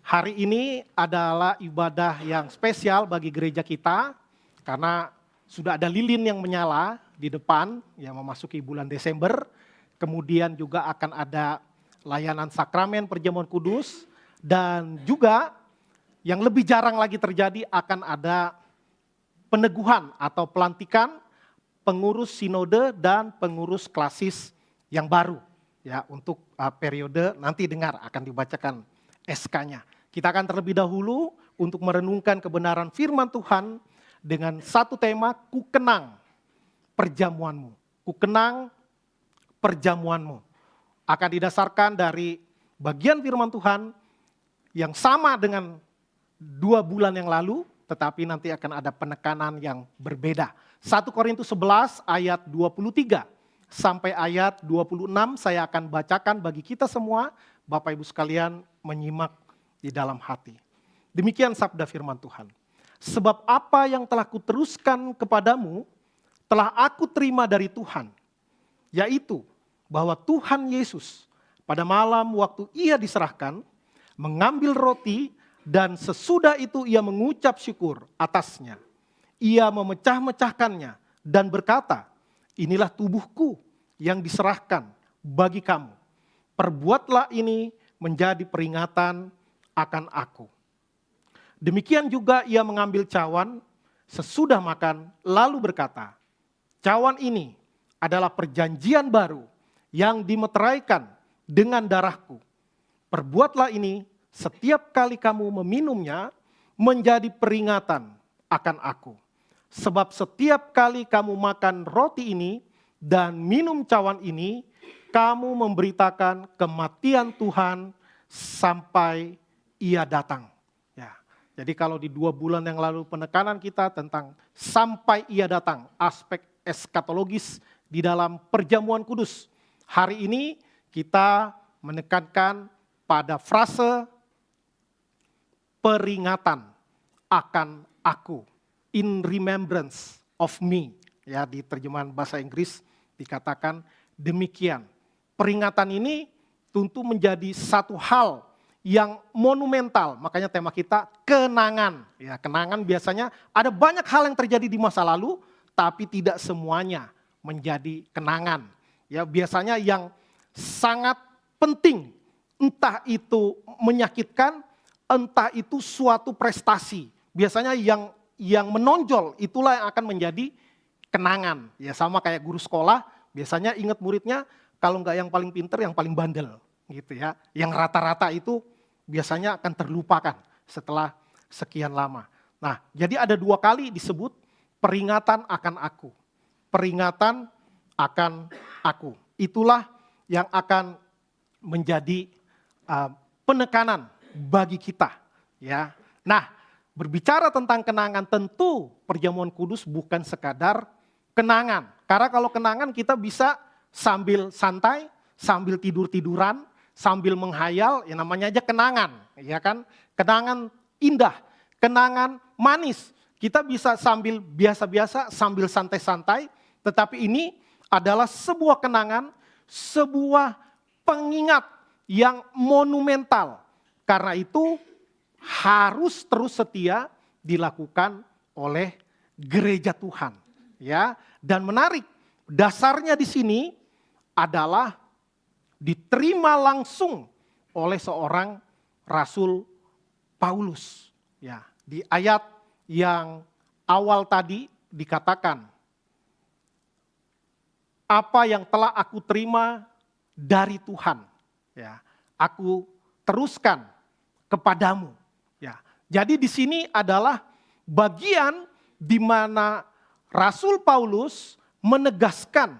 Hari ini adalah ibadah yang spesial bagi gereja kita karena sudah ada lilin yang menyala di depan yang memasuki bulan Desember. Kemudian juga akan ada layanan sakramen perjamuan kudus dan juga yang lebih jarang lagi terjadi akan ada peneguhan atau pelantikan pengurus sinode dan pengurus klasis yang baru ya untuk periode nanti dengar akan dibacakan SK-nya. Kita akan terlebih dahulu untuk merenungkan kebenaran firman Tuhan dengan satu tema, ku kenang perjamuanmu. Ku kenang perjamuanmu. Akan didasarkan dari bagian firman Tuhan yang sama dengan 2 bulan yang lalu, tetapi nanti akan ada penekanan yang berbeda. 1 Korintus 11 ayat 23 sampai ayat 26 saya akan bacakan bagi kita semua, Bapak Ibu sekalian menyimak di dalam hati. Demikian sabda firman Tuhan. Sebab apa yang telah kuteruskan kepadamu, telah aku terima dari Tuhan. Yaitu bahwa Tuhan Yesus pada malam waktu ia diserahkan, mengambil roti dan sesudah itu ia mengucap syukur atasnya. Ia memecah-mecahkannya dan berkata, inilah tubuhku yang diserahkan bagi kamu. Perbuatlah ini menjadi peringatan akan aku. Demikian juga ia mengambil cawan sesudah makan lalu berkata, cawan ini adalah perjanjian baru yang dimeteraikan dengan darahku. Perbuatlah ini setiap kali kamu meminumnya menjadi peringatan akan aku. Sebab setiap kali kamu makan roti ini dan minum cawan ini, kamu memberitakan kematian Tuhan sampai ia datang. Ya, jadi kalau di 2 bulan yang lalu penekanan kita tentang sampai ia datang, aspek eskatologis di dalam perjamuan kudus. Hari ini kita menekankan pada frase peringatan akan aku, in remembrance of me. Ya, di terjemahan bahasa Inggris dikatakan demikian. Peringatan ini tentu menjadi satu hal yang monumental, makanya tema kita kenangan. Ya, kenangan biasanya ada banyak hal yang terjadi di masa lalu, tapi tidak semuanya menjadi kenangan. Ya, biasanya yang sangat penting, entah itu menyakitkan, entah itu suatu prestasi. Biasanya yang menonjol itulah yang akan menjadi kenangan. Ya, sama kayak guru sekolah, biasanya ingat muridnya kalau enggak yang paling pinter, yang paling bandel. Gitu ya. Yang rata-rata itu biasanya akan terlupakan setelah sekian lama. Nah, jadi ada 2 kali disebut peringatan akan aku. Peringatan akan aku. Itulah yang akan menjadi penekanan bagi kita. Ya. Nah, berbicara tentang kenangan, tentu perjamuan kudus bukan sekadar kenangan. Karena kalau kenangan kita bisa sambil santai, sambil tidur-tiduran, sambil menghayal, ya namanya aja kenangan, ya kan? Kenangan indah, kenangan manis. Kita bisa sambil biasa-biasa, sambil santai-santai, tetapi ini adalah sebuah kenangan, sebuah pengingat yang monumental. Karena itu harus terus setia dilakukan oleh gereja Tuhan, ya. Dan menarik, dasarnya di sini adalah diterima langsung oleh seorang Rasul Paulus. Ya, di ayat yang awal tadi dikatakan, apa yang telah aku terima dari Tuhan, ya, aku teruskan kepadamu. Ya, jadi di sini adalah bagian di mana Rasul Paulus menegaskan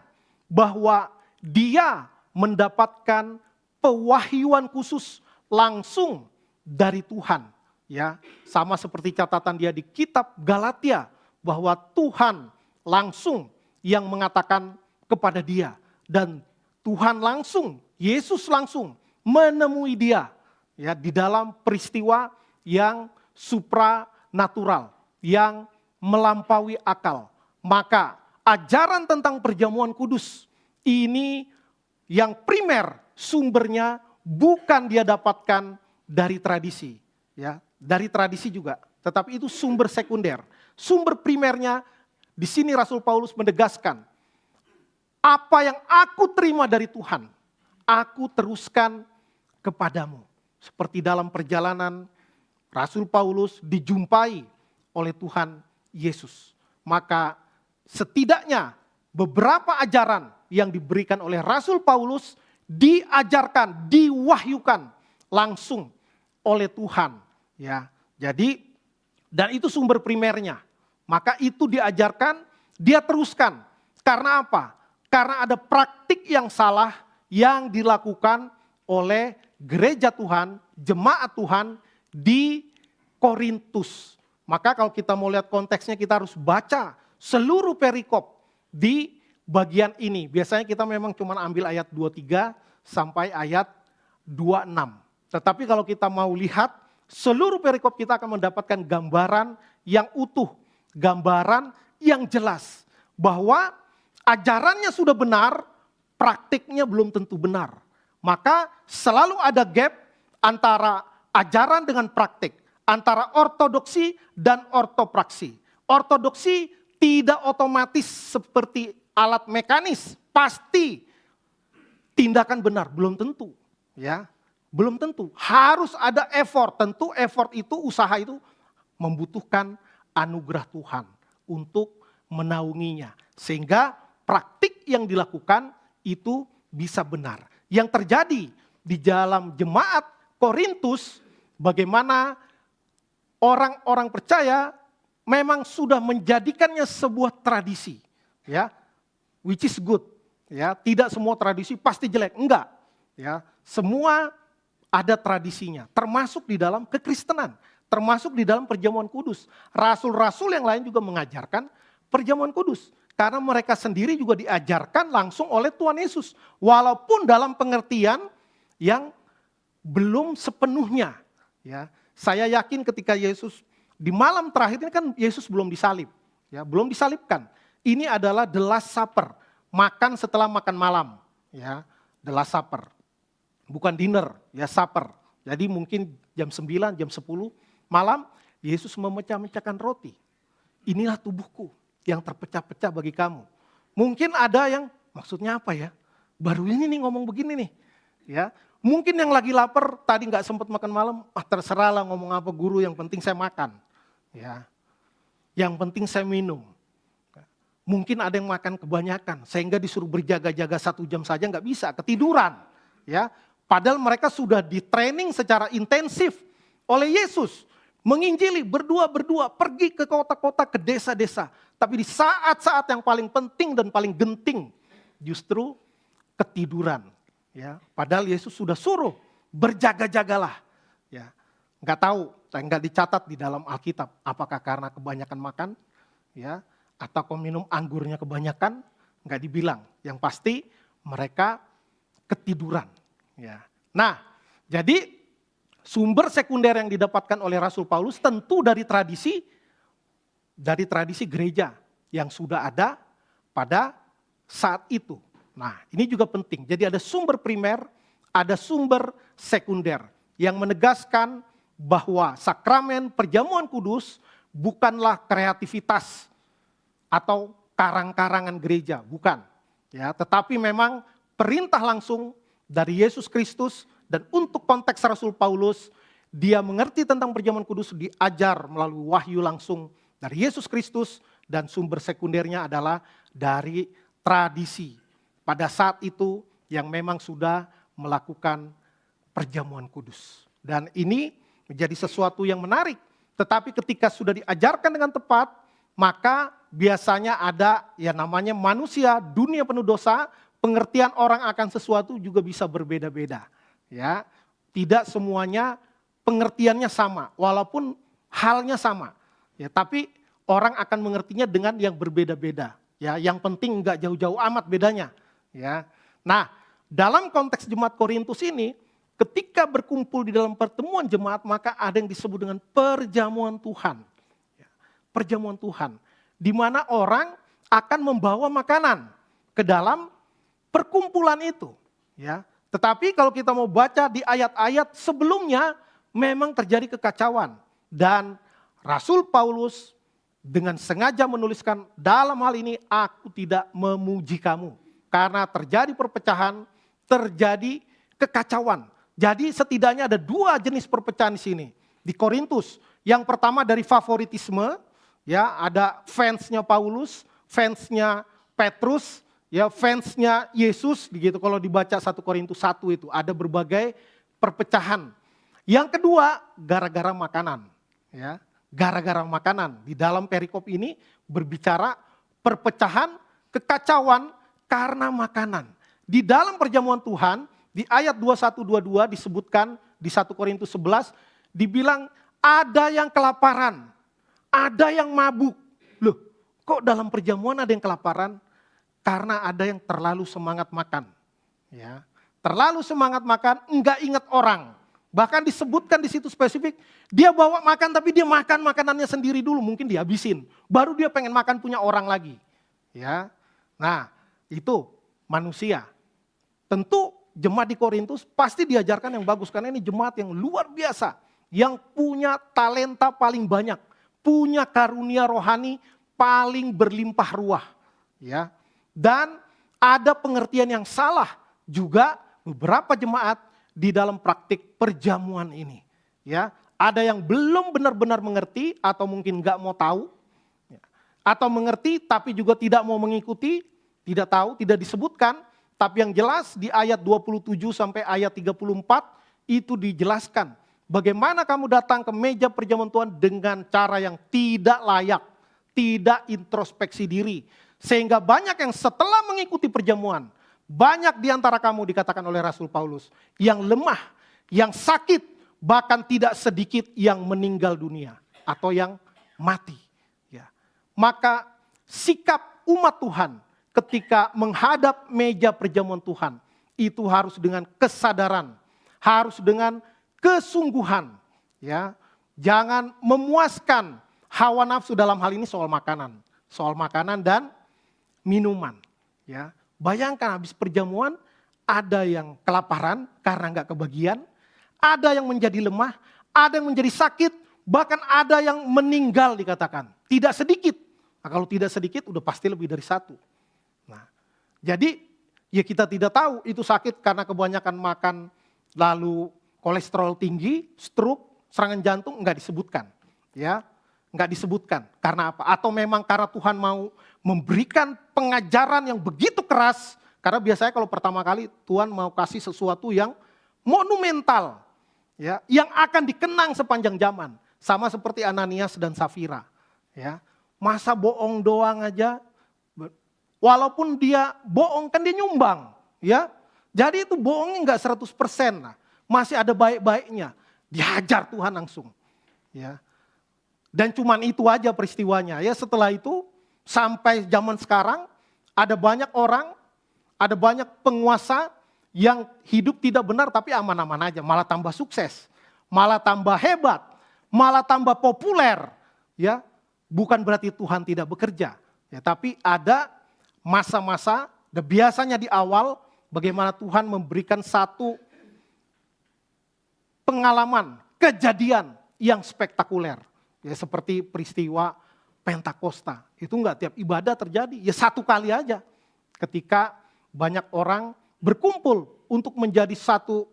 bahwa dia mendapatkan pewahyuan khusus langsung dari Tuhan. Ya, sama seperti catatan dia di kitab Galatia bahwa Tuhan langsung yang mengatakan kepada dia dan Tuhan langsung, Yesus langsung menemui dia ya di dalam peristiwa yang supranatural, yang melampaui akal. Maka ajaran tentang perjamuan kudus ini yang primer sumbernya bukan dia dapatkan dari tradisi, ya, dari tradisi juga, tetapi itu sumber sekunder. Sumber primernya di sini Rasul Paulus menegaskan, apa yang aku terima dari Tuhan, aku teruskan kepadamu. Seperti dalam perjalanan Rasul Paulus dijumpai oleh Tuhan Yesus. Maka setidaknya beberapa ajaran yang diberikan oleh Rasul Paulus diajarkan, diwahyukan langsung oleh Tuhan. Ya, jadi dan itu sumber primernya. Maka itu diajarkan, dia teruskan. Karena apa? Karena ada praktik yang salah yang dilakukan oleh gereja Tuhan, jemaat Tuhan di Korintus. Maka kalau kita mau lihat konteksnya, kita harus baca seluruh perikop di bagian ini. Biasanya kita memang cuma ambil ayat 23 sampai ayat 26. Tetapi kalau kita mau lihat seluruh perikop, kita akan mendapatkan gambaran yang utuh, gambaran yang jelas bahwa ajarannya sudah benar, praktiknya belum tentu benar. Maka selalu ada gap antara ajaran dengan praktik, antara ortodoksi dan ortopraksi. Ortodoksi tidak otomatis seperti alat mekanis, pasti tindakan benar, belum tentu, ya. Belum tentu, harus ada effort. Tentu effort itu, usaha itu membutuhkan anugerah Tuhan untuk menaunginya. Sehingga praktik yang dilakukan itu bisa benar. Yang terjadi di dalam jemaat Korintus, bagaimana orang-orang percaya memang sudah menjadikannya sebuah tradisi, ya, which is good, ya. Tidak semua tradisi pasti jelek, enggak, ya. Semua ada tradisinya, termasuk di dalam kekristenan, termasuk di dalam perjamuan kudus. Rasul-rasul yang lain juga mengajarkan perjamuan kudus. Karena mereka sendiri juga diajarkan langsung oleh Tuhan Yesus. Walaupun dalam pengertian yang belum sepenuhnya. Ya, saya yakin ketika Yesus di malam terakhir ini kan Yesus belum disalib. Ya, belum disalibkan. Ini adalah the last supper. Makan setelah makan malam. Ya, the last supper. Bukan dinner, ya supper. Jadi mungkin jam 9, jam 10 malam Yesus memecah-mecahkan roti. Inilah tubuhku yang terpecah-pecah bagi kamu. Mungkin ada yang maksudnya apa ya? Baru ini nih ngomong begini nih. Ya, mungkin yang lagi lapar tadi nggak sempat makan malam, terserahlah ngomong apa guru, yang penting saya makan. Ya, yang penting saya minum. Mungkin ada yang makan kebanyakan sehingga disuruh berjaga-jaga 1 jam saja nggak bisa, ketiduran. Ya, padahal mereka sudah di-training secara intensif oleh Yesus. Menginjili berdua-berdua, pergi ke kota-kota, ke desa-desa. Tapi di saat-saat yang paling penting dan paling genting, justru ketiduran. Ya, padahal Yesus sudah suruh berjaga-jagalah. Ya, nggak tahu, nggak dicatat di dalam Alkitab. Apakah karena kebanyakan makan, ya, atau minum anggurnya kebanyakan, nggak dibilang. Yang pasti mereka ketiduran. Ya. Nah, jadi sumber sekunder yang didapatkan oleh Rasul Paulus tentu dari tradisi gereja yang sudah ada pada saat itu. Nah, ini juga penting. Jadi ada sumber primer, ada sumber sekunder yang menegaskan bahwa sakramen perjamuan kudus bukanlah kreativitas atau karang-karangan gereja, bukan. Ya, tetapi memang perintah langsung dari Yesus Kristus. Dan untuk konteks Rasul Paulus, dia mengerti tentang perjamuan kudus, diajar melalui wahyu langsung dari Yesus Kristus, dan sumber sekundernya adalah dari tradisi. Pada saat itu yang memang sudah melakukan perjamuan kudus. Dan ini menjadi sesuatu yang menarik. Tetapi ketika sudah diajarkan dengan tepat, maka biasanya ada yang namanya manusia, dunia penuh dosa, pengertian orang akan sesuatu juga bisa berbeda-beda. Ya, tidak semuanya pengertiannya sama, walaupun halnya sama. Ya, tapi orang akan mengertinya dengan yang berbeda-beda. Ya, yang penting nggak jauh-jauh amat bedanya. Ya, nah dalam konteks jemaat Korintus ini, ketika berkumpul di dalam pertemuan jemaat, maka ada yang disebut dengan perjamuan Tuhan. Ya, perjamuan Tuhan, di mana orang akan membawa makanan ke dalam perkumpulan itu. Ya. Tetapi kalau kita mau baca di ayat-ayat sebelumnya, memang terjadi kekacauan. Dan Rasul Paulus dengan sengaja menuliskan dalam hal ini aku tidak memuji kamu. Karena terjadi perpecahan, terjadi kekacauan. Jadi setidaknya ada dua jenis perpecahan di sini. Di Korintus, yang pertama dari favoritisme, ya ada fansnya Paulus, fansnya Petrus, ya fansnya Yesus, begitu kalau dibaca 1 Korintus 1 itu ada berbagai perpecahan. Yang kedua, gara-gara makanan, ya. Gara-gara makanan. Di dalam perikop ini berbicara perpecahan, kekacauan karena makanan. Di dalam perjamuan Tuhan, di ayat 21-22 disebutkan di 1 Korintus 11, dibilang ada yang kelaparan, ada yang mabuk. Loh, kok dalam perjamuan ada yang kelaparan? Karena ada yang terlalu semangat makan. Ya, terlalu semangat makan, enggak ingat orang. Bahkan disebutkan di situ spesifik, dia bawa makan tapi dia makan makanannya sendiri dulu, mungkin dihabisin. Baru dia pengen makan punya orang lagi. Ya, nah itu manusia. Tentu jemaat di Korintus pasti diajarkan yang bagus, karena ini jemaat yang luar biasa. Yang punya talenta paling banyak, punya karunia rohani paling berlimpah ruah. Ya, dan ada pengertian yang salah juga beberapa jemaat di dalam praktik perjamuan ini. Ya, ada yang belum benar-benar mengerti atau mungkin nggak mau tahu, ya, atau mengerti tapi juga tidak mau mengikuti, tidak tahu, tidak disebutkan. Tapi yang jelas di ayat 27 sampai ayat 34 itu dijelaskan bagaimana kamu datang ke meja perjamuan Tuhan dengan cara yang tidak layak, tidak introspeksi diri. Sehingga banyak yang setelah mengikuti perjamuan, banyak di antara kamu dikatakan oleh Rasul Paulus yang lemah, yang sakit, bahkan tidak sedikit yang meninggal dunia atau yang mati. Ya. Maka sikap umat Tuhan ketika menghadap meja perjamuan Tuhan itu harus dengan kesadaran, harus dengan kesungguhan. Ya. Jangan memuaskan hawa nafsu dalam hal ini soal makanan dan minuman. Ya. Bayangkan habis perjamuan ada yang kelaparan karena nggak kebagian, ada yang menjadi lemah, ada yang menjadi sakit, bahkan ada yang meninggal dikatakan. Tidak sedikit. Nah, kalau tidak sedikit udah pasti lebih dari satu. Nah, jadi ya kita tidak tahu itu sakit karena kebanyakan makan lalu kolesterol tinggi, stroke, serangan jantung nggak disebutkan. Ya, nggak disebutkan. Karena apa? Atau memang karena Tuhan mau memberikan pengajaran yang begitu keras. Karena biasanya kalau pertama kali Tuhan mau kasih sesuatu yang monumental. Ya, yang akan dikenang sepanjang zaman. Sama seperti Ananias dan Safira. Ya, masa bohong doang aja. Walaupun dia bohong kan dia nyumbang. Ya, jadi itu bohongnya nggak 100%. Nah, masih ada baik-baiknya. Dihajar Tuhan langsung. Ya. Dan cuman itu aja peristiwanya. Ya, setelah itu sampai zaman sekarang ada banyak orang, ada banyak penguasa yang hidup tidak benar tapi aman-aman aja, malah tambah sukses, malah tambah hebat, malah tambah populer. Ya, bukan berarti Tuhan tidak bekerja. Ya, tapi ada masa-masa, dan biasanya di awal bagaimana Tuhan memberikan satu pengalaman, kejadian yang spektakuler. Ya, seperti peristiwa Pentakosta. Itu enggak tiap ibadah terjadi, ya satu kali aja. Ketika banyak orang berkumpul untuk menjadi satu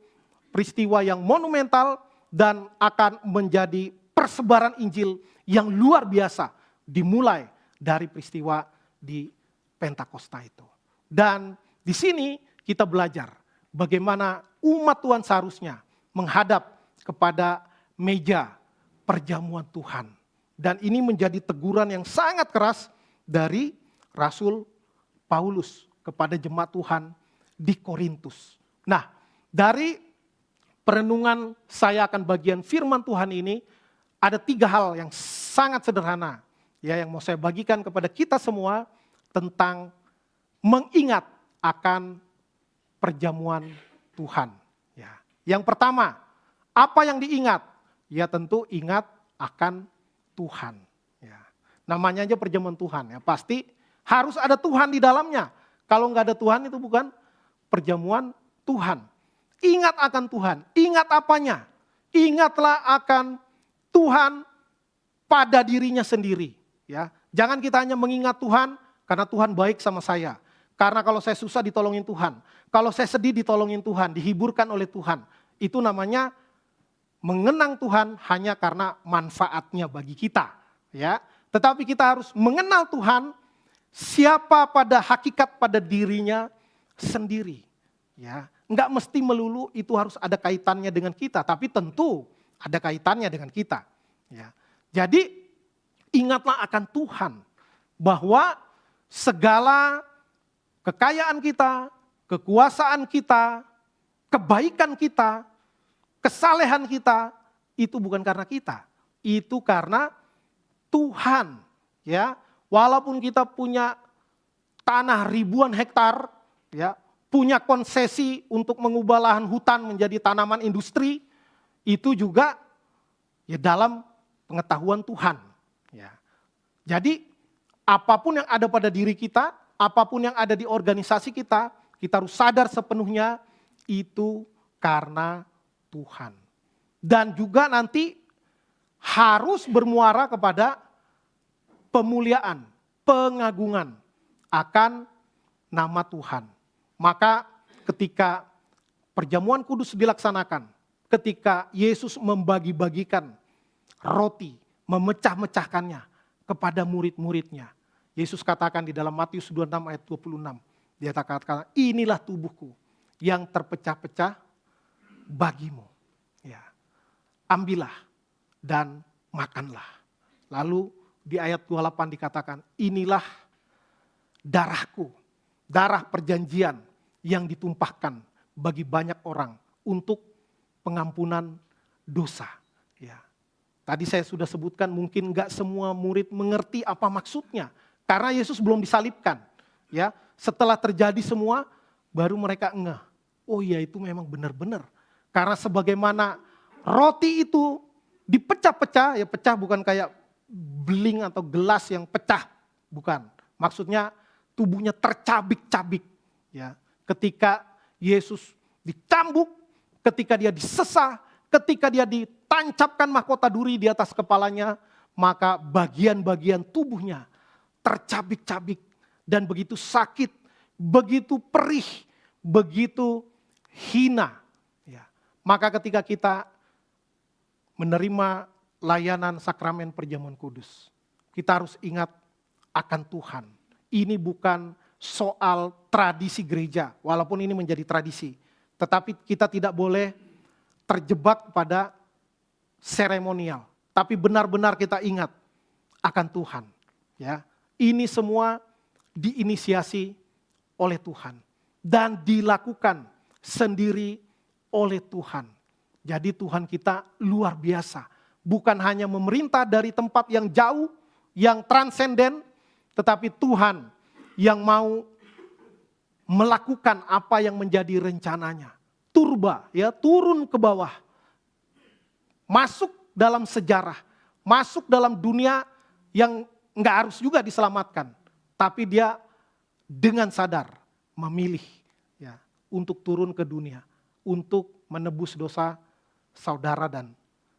peristiwa yang monumental dan akan menjadi persebaran Injil yang luar biasa. Dimulai dari peristiwa di Pentakosta itu. Dan di sini kita belajar bagaimana umat Tuhan seharusnya menghadap kepada meja perjamuan Tuhan. Dan ini menjadi teguran yang sangat keras dari Rasul Paulus kepada jemaat Tuhan di Korintus. Nah, dari perenungan saya akan bagian firman Tuhan ini, ada 3 hal yang sangat sederhana ya yang mau saya bagikan kepada kita semua tentang mengingat akan perjamuan Tuhan. Ya. Yang pertama, apa yang diingat? Ya tentu ingat akan Tuhan. Ya. Namanya aja perjamuan Tuhan. Ya. Pasti harus ada Tuhan di dalamnya. Kalau nggak ada Tuhan itu bukan perjamuan Tuhan. Ingat akan Tuhan. Ingat apanya? Ingatlah akan Tuhan pada dirinya sendiri. Ya, jangan kita hanya mengingat Tuhan karena Tuhan baik sama saya. Karena kalau saya susah ditolongin Tuhan. Kalau saya sedih ditolongin Tuhan, dihiburkan oleh Tuhan. Itu namanya mengenang Tuhan hanya karena manfaatnya bagi kita. Ya, tetapi kita harus mengenal Tuhan siapa pada hakikat pada dirinya sendiri. Ya, enggak mesti melulu itu harus ada kaitannya dengan kita, tapi tentu ada kaitannya dengan kita. Ya. Jadi ingatlah akan Tuhan bahwa segala kekayaan kita, kekuasaan kita, kebaikan kita, kesalehan kita itu bukan karena kita, itu karena Tuhan. Ya, walaupun kita punya tanah ribuan hektar, ya, punya konsesi untuk mengubah lahan hutan menjadi tanaman industri, itu juga ya dalam pengetahuan Tuhan. Ya. Jadi apapun yang ada pada diri kita, apapun yang ada di organisasi kita, kita harus sadar sepenuhnya itu karena Tuhan. Dan juga nanti harus bermuara kepada pemuliaan, pengagungan akan nama Tuhan. Maka ketika perjamuan kudus dilaksanakan, ketika Yesus membagi-bagikan roti, memecah-mecahkannya kepada murid-muridnya. Yesus katakan di dalam Matius 26 ayat 26. Dia katakan, inilah tubuhku yang terpecah-pecah bagimu. Ya. Ambillah dan makanlah. Lalu di ayat 28 dikatakan, inilah darahku, darah perjanjian yang ditumpahkan bagi banyak orang untuk pengampunan dosa. Ya. Tadi saya sudah sebutkan mungkin enggak semua murid mengerti apa maksudnya. Karena Yesus belum disalibkan. Ya, setelah terjadi semua baru mereka ngeh. Oh iya itu memang benar-benar. Karena sebagaimana roti itu dipecah-pecah, ya pecah bukan kayak beling atau gelas yang pecah. Bukan. Maksudnya tubuhnya tercabik-cabik. Ya, ketika Yesus dicambuk, ketika dia disesah, ketika dia ditancapkan mahkota duri di atas kepalanya, maka bagian-bagian tubuhnya tercabik-cabik dan begitu sakit, begitu perih, begitu hina. Ya. Maka ketika kita menerima layanan sakramen perjamuan kudus, kita harus ingat akan Tuhan. Ini bukan soal tradisi gereja, walaupun ini menjadi tradisi. Tetapi kita tidak boleh terjebak pada seremonial. Tapi benar-benar kita ingat akan Tuhan. Ya, ini semua diinisiasi oleh Tuhan. Dan dilakukan sendiri oleh Tuhan. Jadi Tuhan kita luar biasa. Bukan hanya memerintah dari tempat yang jauh, yang transenden. Tetapi Tuhan yang mau melakukan apa yang menjadi rencananya. Turba, ya, turun ke bawah, masuk dalam sejarah, masuk dalam dunia yang nggak harus juga diselamatkan, tapi dia dengan sadar memilih, ya, untuk turun ke dunia, untuk menebus dosa saudara dan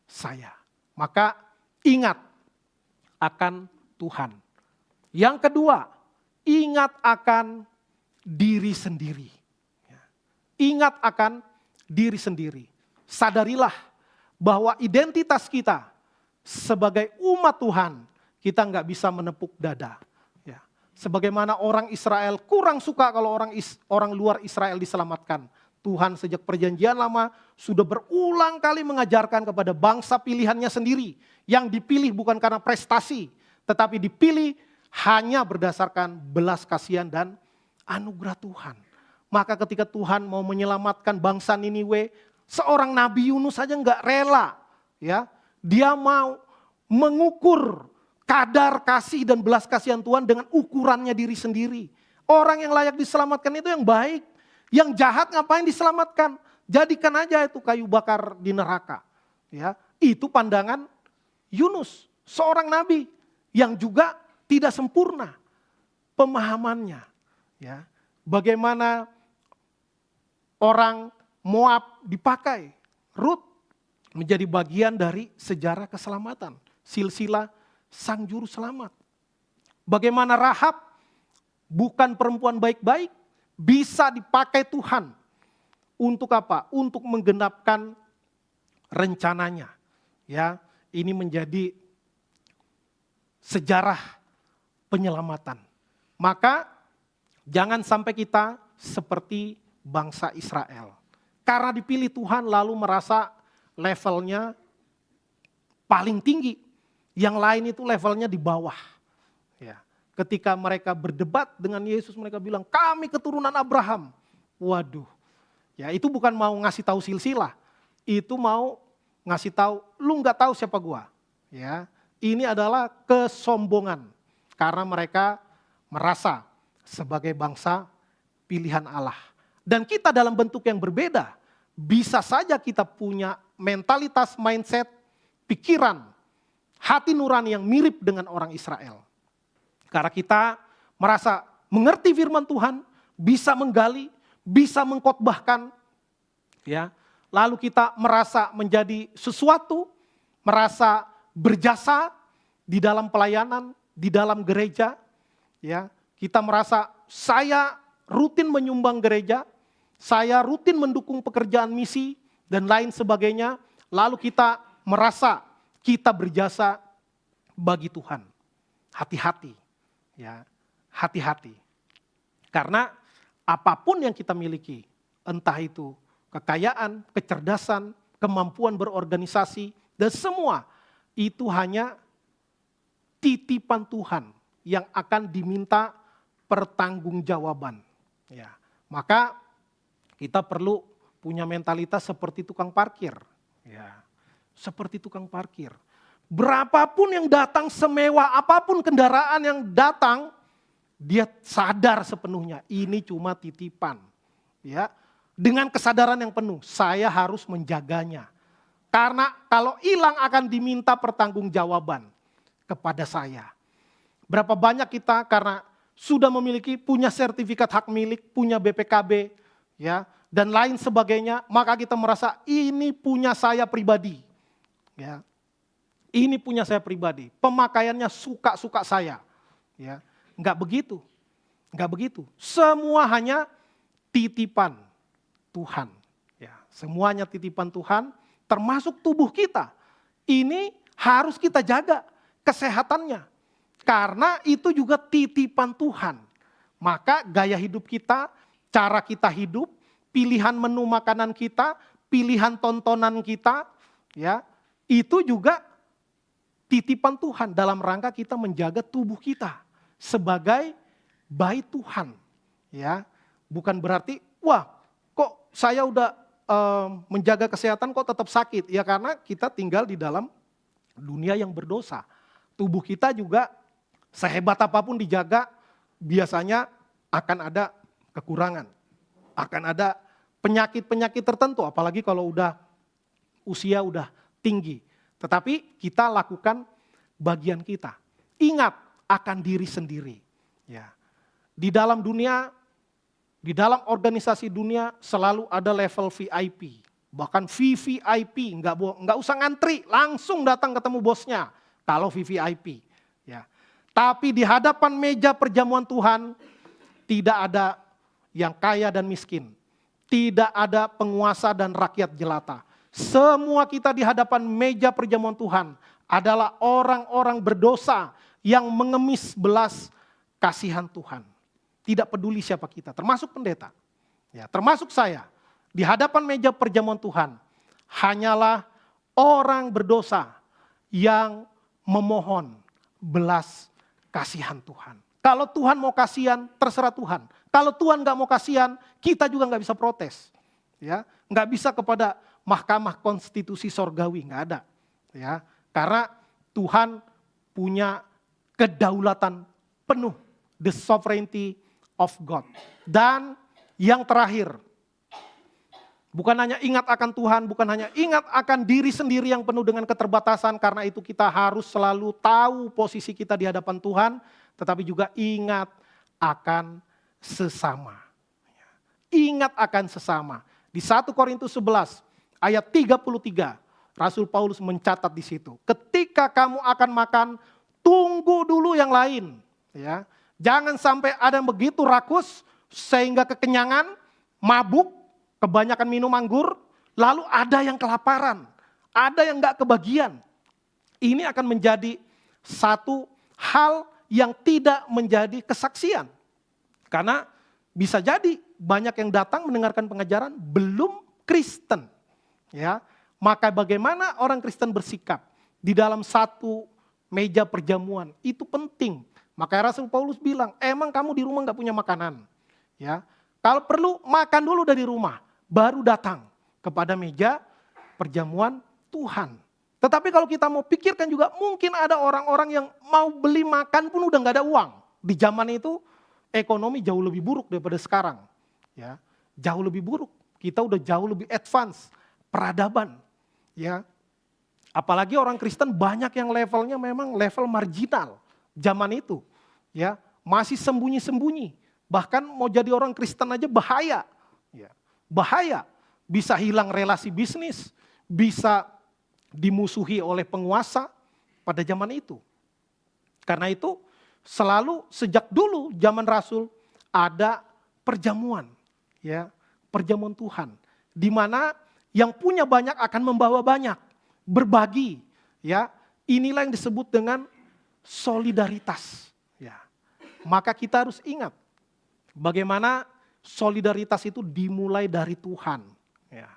saya. Maka ingat akan Tuhan. Yang kedua, ingat akan diri sendiri. Ingat akan diri sendiri. Sadarilah bahwa identitas kita sebagai umat Tuhan, kita nggak bisa menepuk dada. Ya. Sebagaimana orang Israel kurang suka kalau orang luar Israel diselamatkan. Tuhan sejak perjanjian lama sudah berulang kali mengajarkan kepada bangsa pilihannya sendiri. Yang dipilih bukan karena prestasi, tetapi dipilih hanya berdasarkan belas kasihan dan anugerah Tuhan. Maka ketika Tuhan mau menyelamatkan bangsa Niniwe, seorang Nabi Yunus saja nggak rela. Ya, dia mau mengukur kadar kasih dan belas kasihan Tuhan dengan ukurannya diri sendiri. Orang yang layak diselamatkan itu yang baik. Yang jahat ngapain diselamatkan? Jadikan aja itu kayu bakar di neraka. Ya, itu pandangan Yunus, seorang nabi yang juga tidak sempurna pemahamannya. Ya, bagaimana orang Moab dipakai, Rut menjadi bagian dari sejarah keselamatan. Silsilah sang juru selamat. Bagaimana Rahab bukan perempuan baik-baik, bisa dipakai Tuhan. Untuk apa? Untuk menggenapkan rencananya. Ya, ini menjadi sejarah penyelamatan. Maka jangan sampai kita seperti bangsa Israel. Karena dipilih Tuhan lalu merasa levelnya paling tinggi. Yang lain itu levelnya di bawah. Ya. Ketika mereka berdebat dengan Yesus, mereka bilang, kami keturunan Abraham. Waduh. Ya, itu bukan mau ngasih tahu silsilah. Itu mau ngasih tahu, lu nggak tahu siapa gua. Ya. Ini adalah kesombongan. Karena mereka merasa sebagai bangsa pilihan Allah. Dan kita dalam bentuk yang berbeda. Bisa saja kita punya mentalitas, mindset, pikiran, hati nurani yang mirip dengan orang Israel. Karena kita merasa mengerti firman Tuhan, bisa menggali, bisa mengkhotbahkan, ya. Lalu kita merasa menjadi sesuatu, merasa berjasa di dalam pelayanan, di dalam gereja, ya. Kita merasa saya rutin menyumbang gereja, saya rutin mendukung pekerjaan misi dan lain sebagainya. Lalu kita merasa kita berjasa bagi Tuhan. Hati-hati, ya, hati-hati. Karena apapun yang kita miliki, entah itu kekayaan, kecerdasan, kemampuan berorganisasi, dan semua itu hanya titipan Tuhan yang akan diminta pertanggungjawaban. Ya, maka kita perlu punya mentalitas seperti tukang parkir. Ya, seperti tukang parkir. Berapapun yang datang, semewah apapun kendaraan yang datang, dia sadar sepenuhnya ini cuma titipan. Ya, dengan kesadaran yang penuh, saya harus menjaganya. Karena kalau hilang akan diminta pertanggungjawaban kepada saya. Berapa banyak kita karena sudah memiliki, punya sertifikat hak milik, punya BPKB, ya, dan lain sebagainya, maka kita merasa ini punya saya pribadi. Ya. Ini punya saya pribadi. Pemakaiannya suka-suka saya. Ya. Enggak begitu. Enggak begitu. Semua hanya titipan Tuhan. Ya. Semuanya titipan Tuhan, termasuk tubuh kita. Ini harus kita jaga kesehatannya. Karena itu juga titipan Tuhan. Maka gaya hidup kita, cara kita hidup, pilihan menu makanan kita, pilihan tontonan kita, ya, itu juga titipan Tuhan dalam rangka kita menjaga tubuh kita sebagai bayi Tuhan. Ya, bukan berarti, wah, kok saya udah menjaga kesehatan kok tetap sakit? Ya karena kita tinggal di dalam dunia yang berdosa. Tubuh kita juga sehebat apapun dijaga, biasanya akan ada kekurangan. Akan ada penyakit-penyakit tertentu, apalagi kalau usia udah tinggi. Tetapi kita lakukan bagian kita. Ingat akan diri sendiri. Ya. Di dalam dunia, di dalam organisasi dunia selalu ada level VIP. Bahkan VVIP, nggak usah ngantri, langsung datang ketemu bosnya. Kalau VVIP. Ya. Tapi di hadapan meja perjamuan Tuhan, tidak ada yang kaya dan miskin. Tidak ada penguasa dan rakyat jelata. Semua kita di hadapan meja perjamuan Tuhan adalah orang-orang berdosa yang mengemis belas kasihan Tuhan. Tidak peduli siapa kita, termasuk pendeta. Ya, termasuk saya. Di hadapan meja perjamuan Tuhan, hanyalah orang berdosa yang memohon belas kasihan Tuhan. Kalau Tuhan mau kasihan, terserah Tuhan. Kalau Tuhan gak mau kasihan, kita juga gak bisa protes. Ya, gak bisa kepada Mahkamah Konstitusi Sorgawi, gak ada. Ya, karena Tuhan punya kedaulatan penuh, the sovereignty of God. Dan yang terakhir, bukan hanya ingat akan Tuhan, bukan hanya ingat akan diri sendiri yang penuh dengan keterbatasan, karena itu kita harus selalu tahu posisi kita di hadapan Tuhan, tetapi juga ingat akan sesama. Ingat akan sesama. Di 1 Korintus 11 ayat 33, Rasul Paulus mencatat di situ. Ketika kamu akan makan, tunggu dulu yang lain. Ya. Jangan sampai ada yang begitu rakus sehingga kekenyangan, mabuk, kebanyakan minum anggur, lalu ada yang kelaparan, ada yang gak kebagian. Ini akan menjadi satu hal yang tidak menjadi kesaksian. Karena bisa jadi banyak yang datang mendengarkan pengajaran belum Kristen. Ya, maka bagaimana orang Kristen bersikap di dalam satu meja perjamuan itu penting. Maka Rasul Paulus bilang, emang kamu di rumah gak punya makanan? Ya, kalau perlu makan dulu dari rumah, baru datang kepada meja perjamuan Tuhan. Tetapi kalau kita mau pikirkan juga mungkin ada orang-orang yang mau beli makan pun udah gak ada uang. Di zaman itu ekonomi jauh lebih buruk daripada sekarang. Ya, jauh lebih buruk. Kita udah jauh lebih advance, peradaban. Ya, apalagi orang Kristen banyak yang levelnya memang level marginal zaman itu. Ya, masih sembunyi-sembunyi. Bahkan mau jadi orang Kristen aja bahaya. Ya, bahaya. Bisa hilang relasi bisnis, bisa dimusuhi oleh penguasa pada zaman itu. Karena itu selalu sejak dulu zaman Rasul ada perjamuan, ya, perjamuan Tuhan, di mana yang punya banyak akan membawa banyak, berbagi, ya. Inilah yang disebut dengan solidaritas, ya. Maka kita harus ingat bagaimana solidaritas itu dimulai dari Tuhan, ya.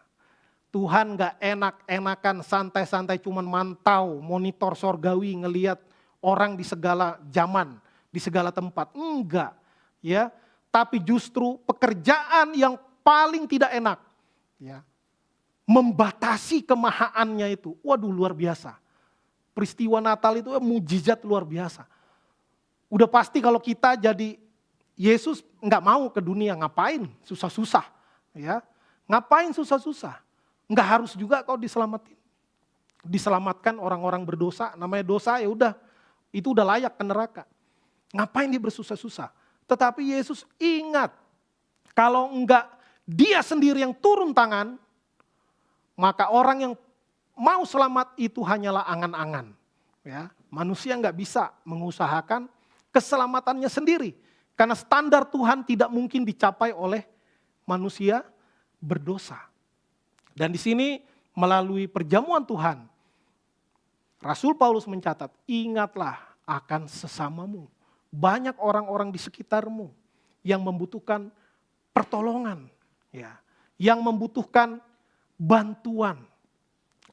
Tuhan gak enak-enakan santai-santai cuman mantau, monitor sorgawi, ngelihat orang di segala zaman, di segala tempat. Enggak, ya. Tapi justru pekerjaan yang paling tidak enak, ya, membatasi kemahaannya itu. Waduh, luar biasa. Peristiwa Natal itu mujizat luar biasa. Udah pasti kalau kita jadi Yesus nggak mau ke dunia, ngapain susah-susah, ya. Ngapain susah-susah? Nggak harus juga kau diselamatin. Diselamatkan orang-orang berdosa, namanya dosa ya udah, itu udah layak ke neraka. Ngapain dia bersusah-susah? Tetapi Yesus ingat, kalau enggak dia sendiri yang turun tangan, maka orang yang mau selamat itu hanyalah angan-angan. Ya, manusia enggak bisa mengusahakan keselamatannya sendiri. Karena standar Tuhan tidak mungkin dicapai oleh manusia berdosa. Dan di sini melalui perjamuan Tuhan, Rasul Paulus mencatat, ingatlah akan sesamamu. Banyak orang-orang di sekitarmu yang membutuhkan pertolongan, ya, yang membutuhkan bantuan.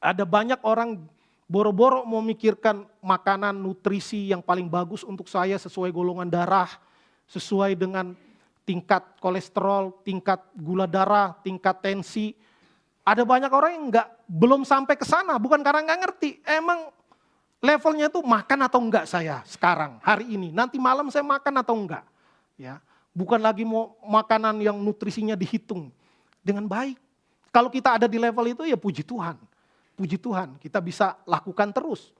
Ada banyak orang boro-boro memikirkan makanan nutrisi yang paling bagus untuk saya sesuai golongan darah, sesuai dengan tingkat kolesterol, tingkat gula darah, tingkat tensi. Ada banyak orang yang belum sampai ke sana, bukan karena nggak ngerti. Emang levelnya tuh makan atau enggak saya sekarang, hari ini. Nanti malam saya makan atau enggak. Ya, bukan lagi mau makanan yang nutrisinya dihitung dengan baik. Kalau kita ada di level itu ya puji Tuhan. Puji Tuhan, kita bisa lakukan terus.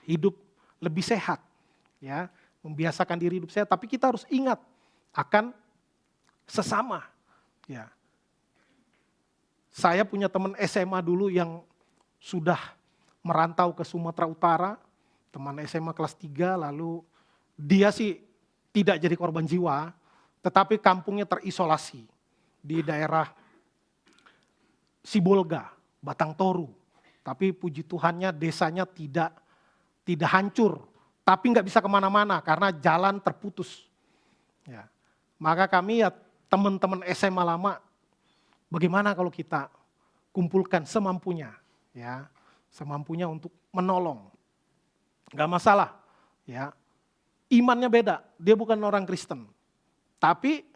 Hidup lebih sehat. Ya, membiasakan diri hidup sehat, tapi kita harus ingat akan sesama. Ya. Saya punya teman SMA dulu yang sudah merantau ke Sumatera Utara, teman SMA kelas 3, lalu dia sih tidak jadi korban jiwa, tetapi kampungnya terisolasi di daerah Sibolga, Batang Toru. Tapi puji Tuhannya desanya tidak hancur, tapi nggak bisa kemana-mana karena jalan terputus. Ya. Maka kami ya teman-teman SMA lama, bagaimana kalau kita kumpulkan semampunya, ya, semampunya untuk menolong, nggak masalah, ya. Imannya beda, dia bukan orang Kristen, tapi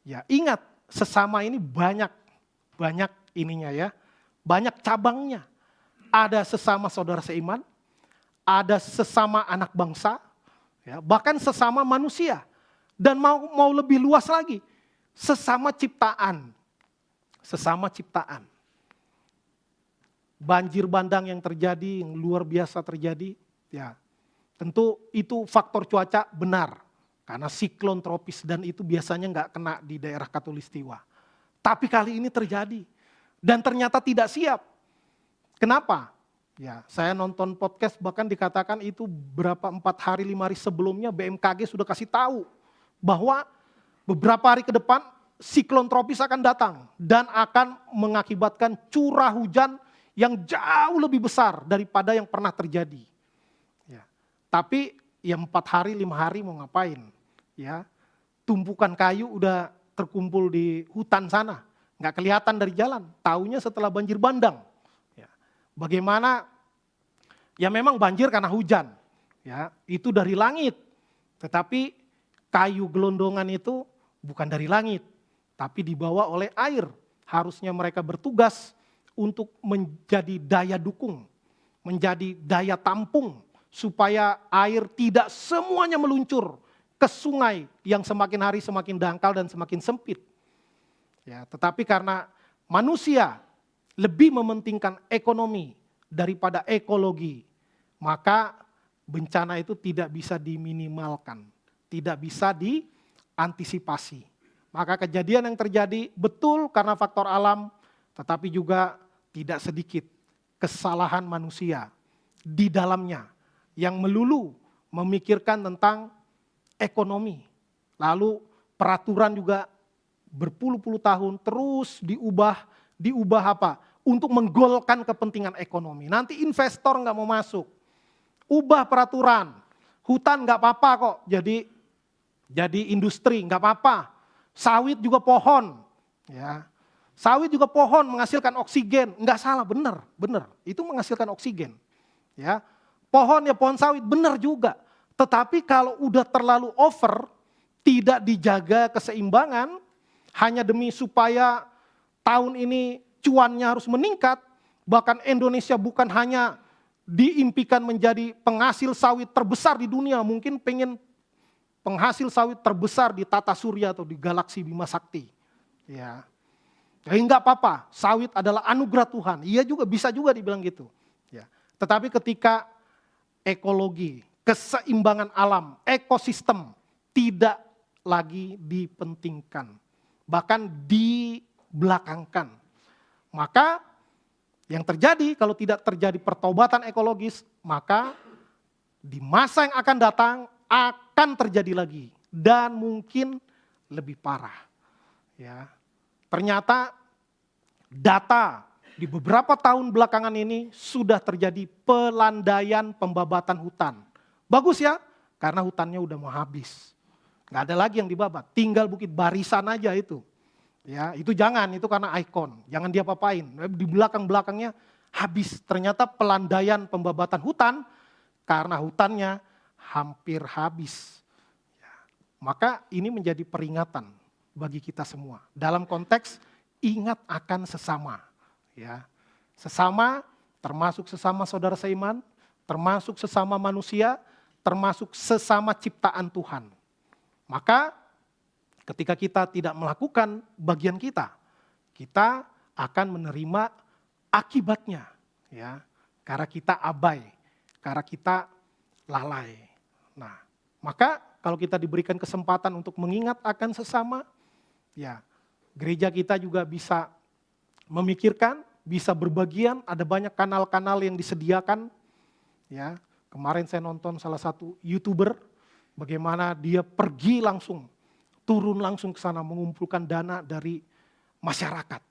ya ingat sesama ini banyak ininya ya, banyak cabangnya. Ada sesama saudara seiman, ada sesama anak bangsa, ya, bahkan sesama manusia, dan mau lebih luas lagi, sesama ciptaan. Sesama ciptaan. Banjir bandang yang terjadi, yang luar biasa terjadi, ya tentu itu faktor cuaca benar. Karena siklon tropis dan itu biasanya nggak kena di daerah Katulistiwa. Tapi kali ini terjadi dan ternyata tidak siap. Kenapa? Ya, saya nonton podcast bahkan dikatakan itu 4 hari 5 hari sebelumnya BMKG sudah kasih tahu bahwa beberapa hari ke depan siklon tropis akan datang dan akan mengakibatkan curah hujan yang jauh lebih besar daripada yang pernah terjadi. Ya. Tapi ya 4 hari 5 hari mau ngapain? Ya, tumpukan kayu udah terkumpul di hutan sana, nggak kelihatan dari jalan. Taunya setelah banjir bandang. Ya. Bagaimana? Ya memang banjir karena hujan, ya itu dari langit. Tetapi kayu gelondongan itu bukan dari langit, tapi dibawa oleh air. Harusnya mereka bertugas untuk menjadi daya dukung, menjadi daya tampung, supaya air tidak semuanya meluncur ke sungai yang semakin hari semakin dangkal dan semakin sempit. Ya, tetapi karena manusia lebih mementingkan ekonomi daripada ekologi, maka bencana itu tidak bisa diminimalkan, tidak bisa diantisipasi. Maka kejadian yang terjadi betul karena faktor alam, tetapi juga tidak sedikit kesalahan manusia di dalamnya yang melulu memikirkan tentang ekonomi. Lalu peraturan juga berpuluh-puluh tahun terus diubah apa? Untuk menggolkan kepentingan ekonomi. Nanti investor nggak mau masuk. Ubah peraturan, hutan nggak apa-apa kok jadi industri nggak apa-apa, sawit juga pohon, ya sawit juga pohon menghasilkan oksigen, nggak salah, benar, itu menghasilkan oksigen, ya pohon ya pohon sawit benar juga, tetapi kalau udah terlalu over, tidak dijaga keseimbangan, hanya demi supaya tahun ini cuannya harus meningkat, bahkan Indonesia bukan hanya diimpikan menjadi penghasil sawit terbesar di dunia, mungkin pengen penghasil sawit terbesar di tata surya atau di galaksi Bima Sakti. Ya, enggak apa-apa, sawit adalah anugerah Tuhan. Iya juga, bisa juga dibilang gitu. Ya, tetapi ketika ekologi, keseimbangan alam, ekosistem tidak lagi dipentingkan, bahkan dibelakangkan, maka yang terjadi kalau tidak terjadi pertobatan ekologis, maka di masa yang akan datang akan terjadi lagi dan mungkin lebih parah. Ya, ternyata data di beberapa tahun belakangan ini sudah terjadi pelandaian pembabatan hutan. Bagus ya, karena hutannya udah mau habis. Nggak ada lagi yang dibabat, tinggal Bukit Barisan aja itu. Ya, itu jangan, itu karena ikon, jangan dia apain. Di belakang-belakangnya habis. Ternyata pelandaian pembabatan hutan karena hutannya hampir habis. Ya, maka ini menjadi peringatan bagi kita semua. Dalam konteks ingat akan sesama. Ya, sesama termasuk sesama saudara seiman, termasuk sesama manusia, termasuk sesama ciptaan Tuhan. Maka ketika kita tidak melakukan bagian kita, kita akan menerima akibatnya, ya, karena kita abai, karena kita lalai. Nah, maka kalau kita diberikan kesempatan untuk mengingat akan sesama, ya, gereja kita juga bisa memikirkan, bisa berbagian, ada banyak kanal-kanal yang disediakan. Ya, kemarin saya nonton salah satu YouTuber, bagaimana dia pergi langsung, turun langsung ke sana mengumpulkan dana dari masyarakat.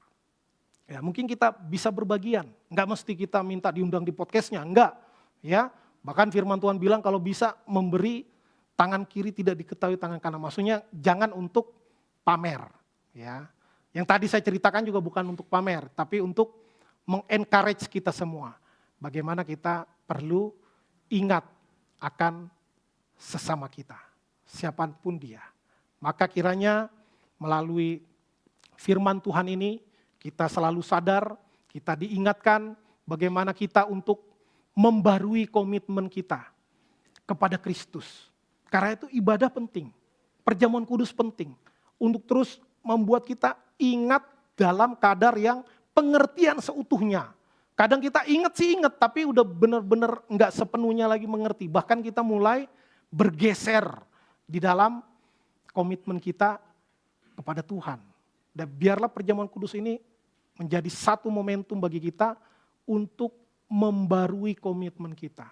Ya, mungkin kita bisa berbagian, enggak mesti kita minta diundang di podcastnya, enggak. Ya, bahkan firman Tuhan bilang kalau bisa memberi tangan kiri tidak diketahui tangan kanan. Maksudnya jangan untuk pamer. Ya, yang tadi saya ceritakan juga bukan untuk pamer, tapi untuk mengencourage kita semua. Bagaimana kita perlu ingat akan sesama kita, siapapun dia. Maka kiranya melalui firman Tuhan ini kita selalu sadar, kita diingatkan bagaimana kita untuk membarui komitmen kita kepada Kristus. Karena itu ibadah penting, perjamuan kudus penting untuk terus membuat kita ingat dalam kadar yang pengertian seutuhnya. Kadang kita ingat sih ingat, tapi udah benar-benar enggak sepenuhnya lagi mengerti. Bahkan kita mulai bergeser di dalam komitmen kita kepada Tuhan. Dan biarlah perjamuan kudus ini menjadi satu momentum bagi kita untuk membarui komitmen kita.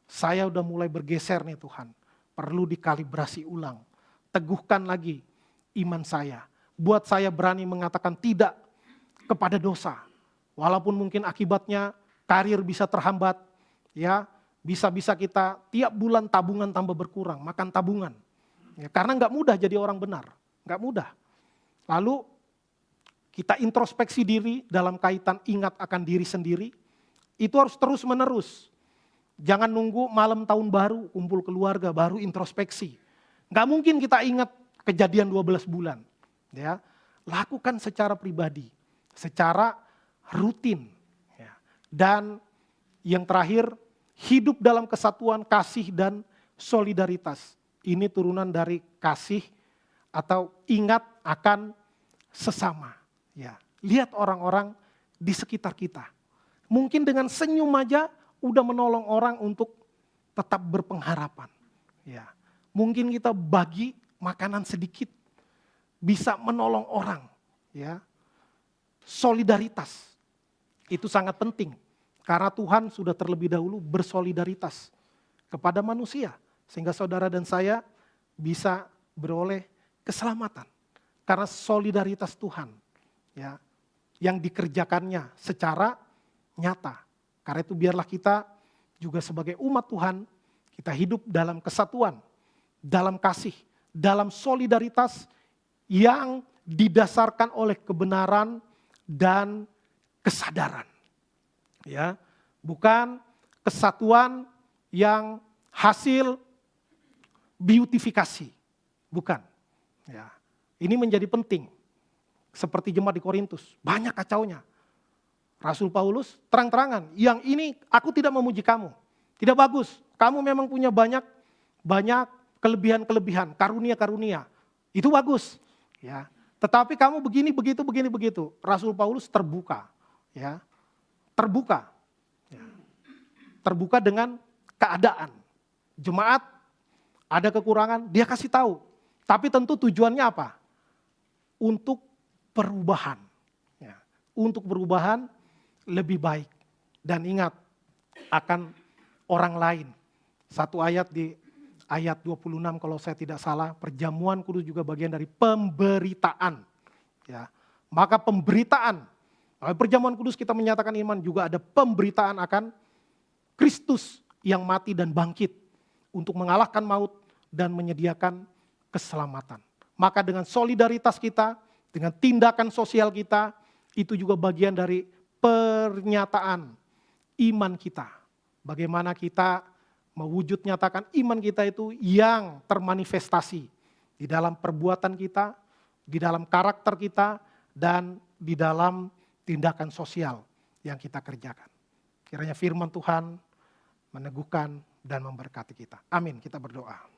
Saya udah mulai bergeser nih Tuhan, perlu dikalibrasi ulang. Teguhkan lagi iman saya. Buat saya berani mengatakan tidak kepada dosa. Walaupun mungkin akibatnya karir bisa terhambat, ya bisa-bisa kita tiap bulan tabungan tambah berkurang, makan tabungan. Ya, karena nggak mudah jadi orang benar, nggak mudah. Lalu kita introspeksi diri dalam kaitan ingat akan diri sendiri, itu harus terus menerus. Jangan nunggu malam tahun baru, kumpul keluarga, baru introspeksi. Nggak mungkin kita ingat kejadian 12 bulan. Ya, lakukan secara pribadi, secara rutin. Ya. Dan yang terakhir, hidup dalam kesatuan, kasih, dan solidaritas. Ini turunan dari kasih atau ingat akan sesama. Ya. Lihat orang-orang di sekitar kita. Mungkin dengan senyum aja udah menolong orang untuk tetap berpengharapan. Ya. Mungkin kita bagi makanan sedikit bisa menolong orang. Ya. Solidaritas itu sangat penting karena Tuhan sudah terlebih dahulu bersolidaritas kepada manusia sehingga saudara dan saya bisa beroleh keselamatan karena solidaritas Tuhan, ya, yang dikerjakannya secara nyata. Karena itu biarlah kita juga sebagai umat Tuhan, kita hidup dalam kesatuan, dalam kasih, dalam solidaritas yang didasarkan oleh kebenaran dan kesadaran. Ya, bukan kesatuan yang hasil beautifikasi, bukan. Ya, ini menjadi penting. Seperti jemaat di Korintus, banyak kacaunya. Rasul Paulus terang-terangan, yang ini aku tidak memuji kamu. Tidak bagus, kamu memang punya banyak kelebihan-kelebihan, karunia-karunia. Itu bagus, ya. Tetapi kamu begini, begitu. Rasul Paulus terbuka, ya. Terbuka. Ya. Terbuka dengan keadaan. Jemaat ada kekurangan, dia kasih tahu. Tapi tentu tujuannya apa? Untuk perubahan. Ya. Untuk perubahan lebih baik. Dan ingat akan orang lain. Satu ayat di ayat 26 kalau saya tidak salah, perjamuan kudus juga bagian dari pemberitaan. Ya. Maka pemberitaan, perjamuan kudus kita menyatakan iman, juga ada pemberitaan akan Kristus yang mati dan bangkit untuk mengalahkan maut dan menyediakan keselamatan. Maka dengan solidaritas kita, dengan tindakan sosial kita, itu juga bagian dari pernyataan iman kita. Bagaimana kita mewujud nyatakan iman kita itu yang termanifestasi di dalam perbuatan kita, di dalam karakter kita, dan di dalam tindakan sosial yang kita kerjakan. Kiranya firman Tuhan meneguhkan dan memberkati kita. Amin, kita berdoa.